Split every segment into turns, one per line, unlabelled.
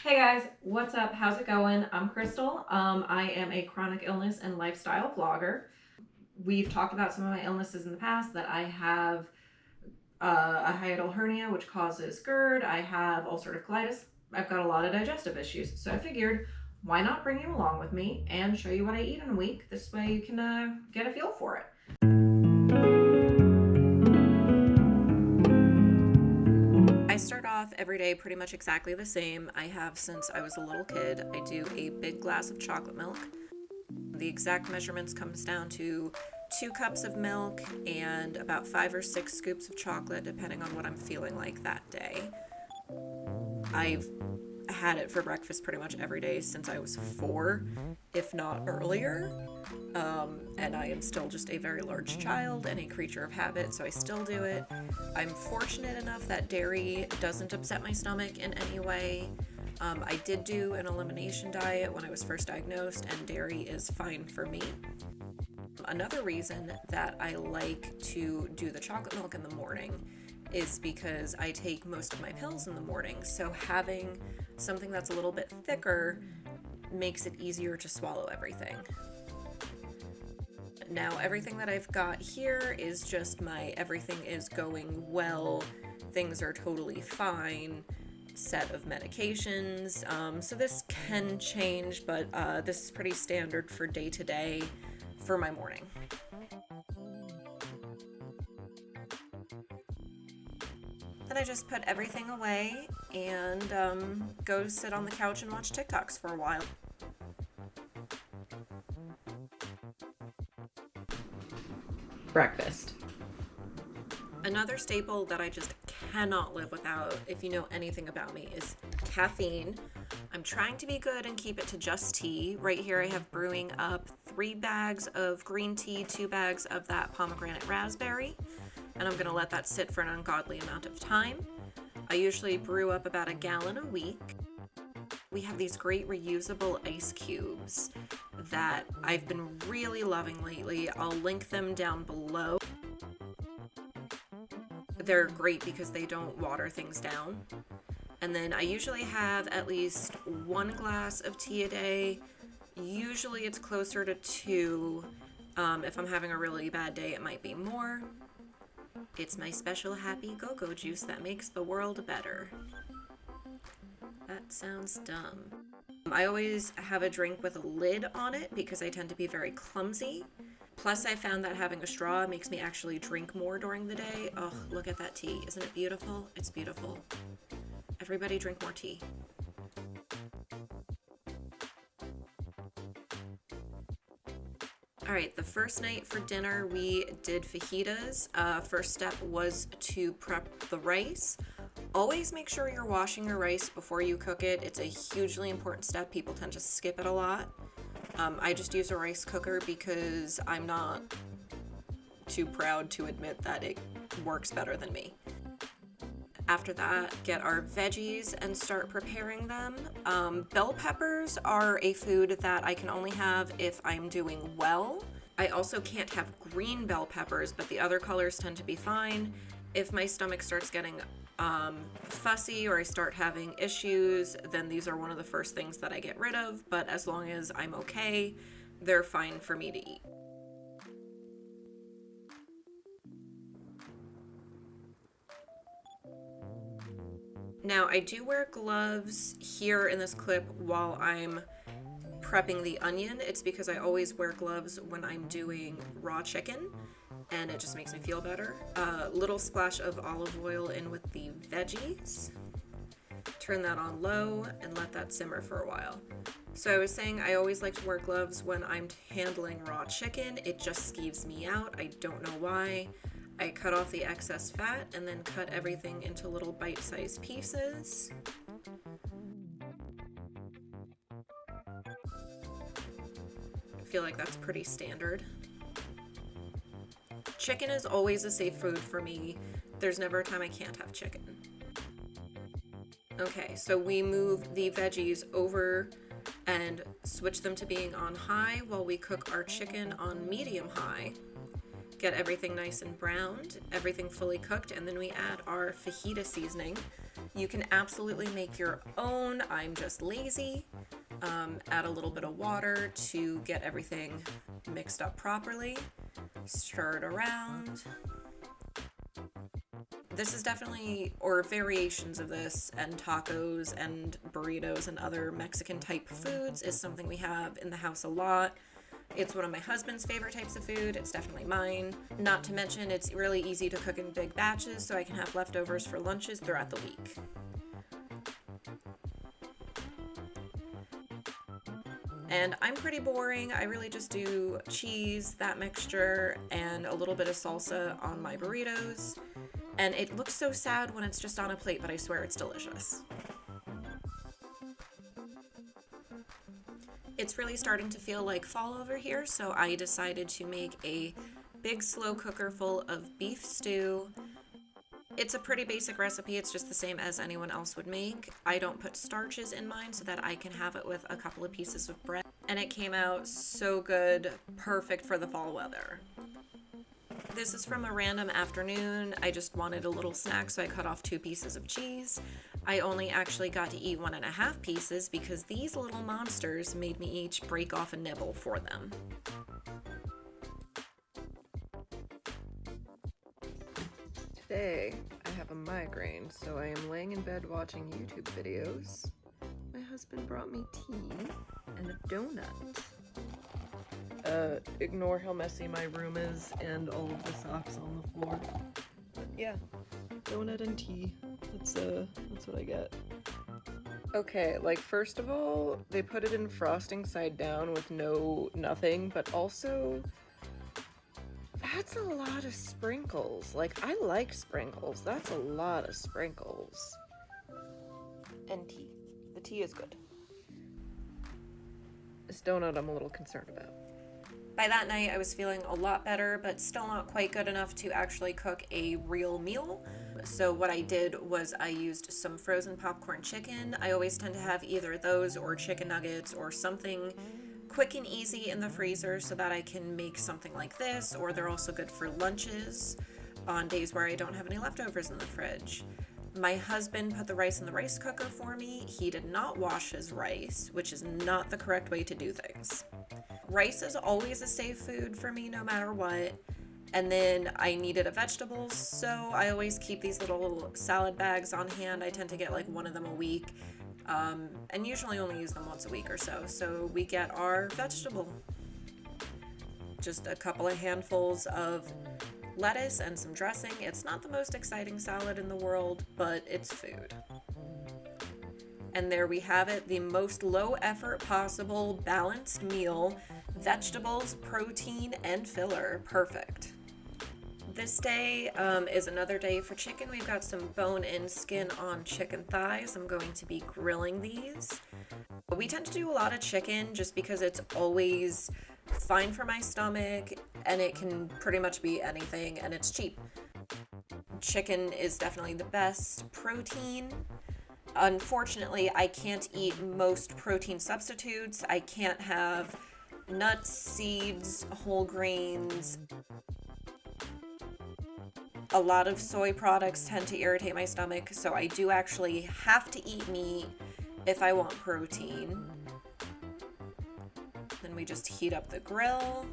Hey guys, what's up? How's it going? I'm Crystal. I am a chronic illness and lifestyle vlogger. We've talked about some of my illnesses in the past that I have a hiatal hernia, which causes GERD. I have ulcerative colitis. I've got a lot of digestive issues. So I figured, why not bring you along with me and show you what I eat in a week? This way you can get a feel for it. I start off every day pretty much exactly the same. I have since I was a little kid. I do a big glass of chocolate milk. The exact measurements comes down to 2 cups of milk and about 5 or 6 scoops of chocolate, depending on what I'm feeling like that day. I've had it for breakfast pretty much every day since I was 4, if not earlier. And I am still just a very large child and a creature of habit, so I still do it. I'm fortunate enough that dairy doesn't upset my stomach in any way. I did do an elimination diet when I was first diagnosed, and dairy is fine for me. Another reason that I like to do the chocolate milk in the morning is because I take most of my pills in the morning, so having something that's a little bit thicker makes it easier to swallow everything. Now, everything that I've got here is just my everything is going well, things are totally fine set of medications. So this can change, but this is pretty standard for day to day for my morning. Then I just put everything away and go sit on the couch and watch TikToks for a while. Breakfast. Another staple that I just cannot live without, if you know anything about me, is caffeine. I'm trying to be good and keep it to just tea. Right here I have brewing up 3 bags of green tea, 2 bags of that pomegranate raspberry, and I'm gonna let that sit for an ungodly amount of time. I usually brew up about 1 gallon a week. We have these great reusable ice cubes that I've been really loving lately. I'll link them down below. They're great because they don't water things down. And then I usually have at least 1 glass of tea a day. Usually it's closer to 2. If I'm having a really bad day, it might be more. It's my special happy go-go juice that makes the world better. That sounds dumb. I always have a drink with a lid on it because I tend to be very clumsy. Plus, I found that having a straw makes me actually drink more during the day. Oh, look at that tea. Isn't it beautiful? It's beautiful. Everybody drink more tea. All right, the first night for dinner, we did fajitas. First step was to prep the rice. Always make sure you're washing your rice before you cook it. It's a hugely important step. People tend to skip it a lot. I just use a rice cooker because I'm not too proud to admit that it works better than me. After that, get our veggies and start preparing them. Bell peppers are a food that I can only have if I'm doing well. I also can't have green bell peppers, but the other colors tend to be fine. If my stomach starts getting fussy or I start having issues, then these are one of the first things that I get rid of, but as long as I'm okay, they're fine for me to eat. Now, I do wear gloves here in this clip while I'm prepping the onion. It's because I always wear gloves when I'm doing raw chicken, and it just makes me feel better. A little splash of olive oil in with the veggies. Turn that on low and let that simmer for a while. So I was saying I always like to wear gloves when I'm handling raw chicken. It just skeeves me out. I don't know why. I cut off the excess fat and then cut everything into little bite-sized pieces. I feel like that's pretty standard. Chicken is always a safe food for me. There's never a time I can't have chicken. Okay, so we move the veggies over and switch them to being on high while we cook our chicken on medium high. Get everything nice and browned, everything fully cooked, and then we add our fajita seasoning. You can absolutely make your own. I'm just lazy. Add a little bit of water to get everything mixed up properly. Stir it around. This is definitely, or variations of this, and tacos and burritos and other Mexican type foods is something we have in the house a lot. It's one of my husband's favorite types of food. It's definitely mine. Not to mention, it's really easy to cook in big batches, so I can have leftovers for lunches throughout the week. And I'm pretty boring. I really just do cheese, that mixture, and a little bit of salsa on my burritos. And it looks so sad when it's just on a plate, but I swear it's delicious. It's really starting to feel like fall over here, so I decided to make a big slow cooker full of beef stew. It's a pretty basic recipe. It's just the same as anyone else would make. I don't put starches in mine so that I can have it with a couple of pieces of bread. And it came out so good, perfect for the fall weather. This is from a random afternoon. I just wanted a little snack, so I cut off 2 pieces of cheese. I only actually got to eat 1.5 pieces because these little monsters made me each break off a nibble for them. Today, I have a migraine, so I am laying in bed watching YouTube videos. My husband brought me tea and a donut. Ignore how messy my room is and all of the socks on the floor. But yeah, donut and tea. That's what I get. Okay, like first of all, they put it in frosting side down with nothing, but also that's a lot of sprinkles. Like, I like sprinkles. That's a lot of sprinkles. And tea. The tea is good. This donut I'm a little concerned about. By that night, I was feeling a lot better, but still not quite good enough to actually cook a real meal. So what I did was I used some frozen popcorn chicken. I always tend to have either those or chicken nuggets or something quick and easy in the freezer so that I can make something like this, or they're also good for lunches on days where I don't have any leftovers in the fridge. My husband put the rice in the rice cooker for me. He did not wash his rice, which is not the correct way to do things. Rice is always a safe food for me no matter what. And then I needed a vegetable, so I always keep these little salad bags on hand. I tend to get like one of them a week, and usually only use them once a week or so. So we get our vegetable. Just a couple of handfuls of lettuce and some dressing. It's not the most exciting salad in the world, but it's food. And there we have it, the most low effort possible balanced meal. Vegetables, protein, and filler. Perfect. This day is another day for chicken. We've got some bone-in skin on chicken thighs. I'm going to be grilling these. We tend to do a lot of chicken just because it's always fine for my stomach and it can pretty much be anything and it's cheap. Chicken is definitely the best protein. Unfortunately, I can't eat most protein substitutes. I can't have nuts, seeds, whole grains. A lot of soy products tend to irritate my stomach, so I do actually have to eat meat if I want protein. Then we just heat up the grill.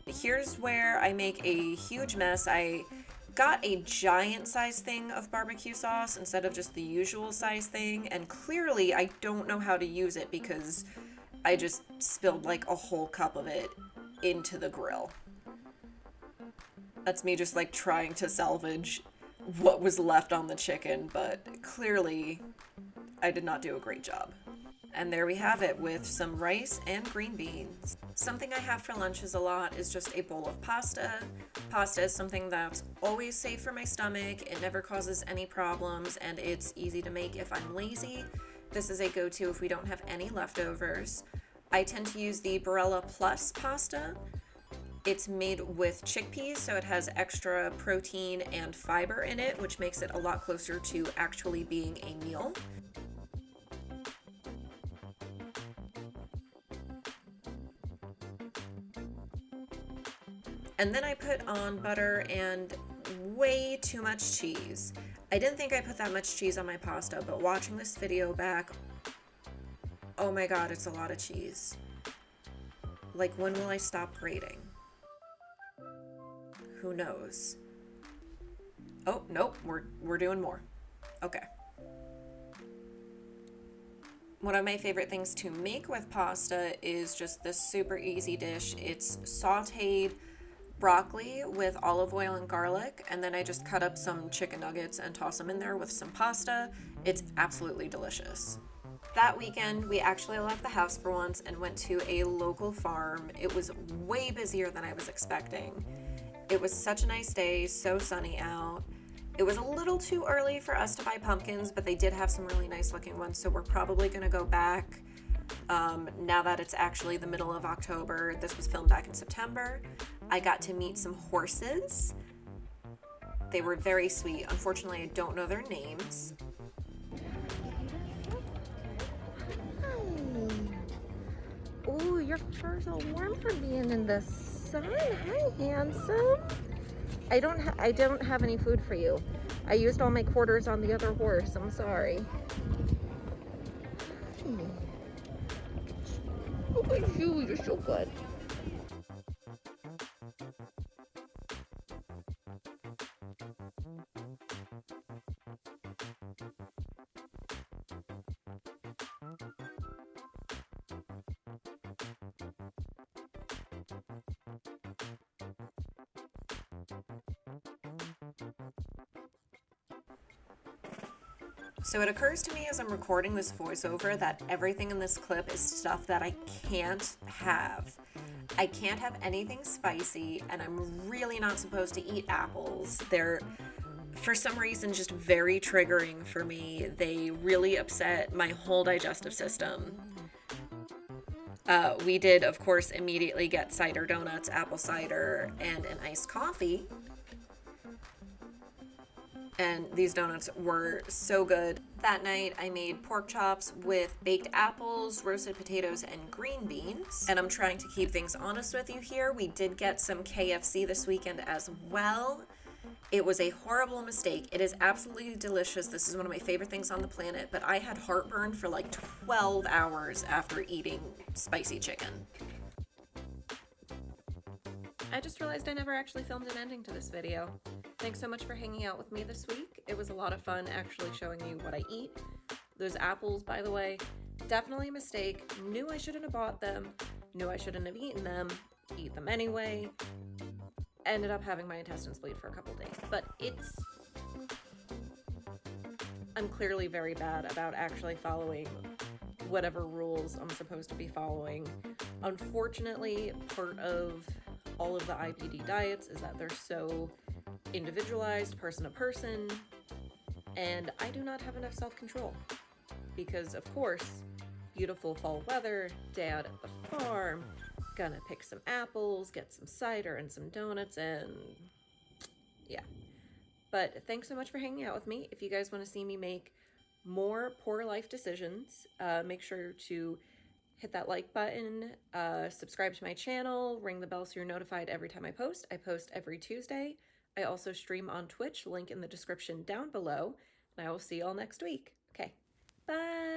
Here's where I make a huge mess. I got a giant size thing of barbecue sauce instead of just the usual size thing, and clearly I don't know how to use it because I just spilled like a whole cup of it into the grill. That's me just like trying to salvage what was left on the chicken, but clearly I did not do a great job. And there we have it with some rice and green beans. Something I have for lunches a lot is just a bowl of pasta. Pasta is something that's always safe for my stomach. It never causes any problems and it's easy to make if I'm lazy. This is a go-to if we don't have any leftovers. I tend to use the Barilla Plus pasta. It's made with chickpeas, so it has extra protein and fiber in it, which makes it a lot closer to actually being a meal. And then I put on butter and way too much cheese. I didn't think I put that much cheese on my pasta, but watching this video back, oh my god, it's a lot of cheese. Like, when will I stop grating? Who knows? Oh, nope, we're doing more. Okay. One of my favorite things to make with pasta is just this super easy dish. It's sauteed broccoli with olive oil and garlic, and then I just cut up some chicken nuggets and toss them in there with some pasta. It's absolutely delicious. That weekend, we actually left the house for once and went to a local farm. It was way busier than I was expecting. It was such a nice day, so sunny out. It was a little too early for us to buy pumpkins, but they did have some really nice looking ones, so we're probably gonna go back now that it's actually the middle of October. This was filmed back in September. I got to meet some horses. They were very sweet. Unfortunately, I don't know their names.
Oh, your fur's all warm for being in the sun. Hi, handsome. I don't have any food for you. I used all my quarters on the other horse. I'm sorry. Look at you. You're so good.
So it occurs to me as I'm recording this voiceover that everything in this clip is stuff that I can't have. I can't have anything spicy, and I'm really not supposed to eat apples. They're, for some reason, just very triggering for me. They really upset my whole digestive system. We did, of course, immediately get cider donuts, apple cider, and an iced coffee. And these donuts were so good. That night, I made pork chops with baked apples, roasted potatoes, and green beans. And I'm trying to keep things honest with you here. We did get some KFC this weekend as well. It was a horrible mistake. It is absolutely delicious. This is one of my favorite things on the planet, but I had heartburn for like 12 hours after eating spicy chicken. I just realized I never actually filmed an ending to this video. Thanks so much for hanging out with me this week. It was a lot of fun actually showing you what I eat. Those apples, by the way, definitely a mistake. Knew I shouldn't have bought them. Knew I shouldn't have eaten them. Eat them anyway. Ended up having my intestines bleed for a couple days. But I'm clearly very bad about actually following whatever rules I'm supposed to be following. Unfortunately, part of all of the IBD diets is that they're so individualized, person to person, and I do not have enough self-control because, of course, beautiful fall weather, day out at the farm, gonna pick some apples, get some cider and some donuts, and yeah. But thanks so much for hanging out with me. If you guys want to see me make more poor life decisions, make sure to hit that like button, subscribe to my channel, ring the bell so you're notified every time I post. I post every Tuesday. I also stream on Twitch, link in the description down below, and I will see you all next week. Okay, bye!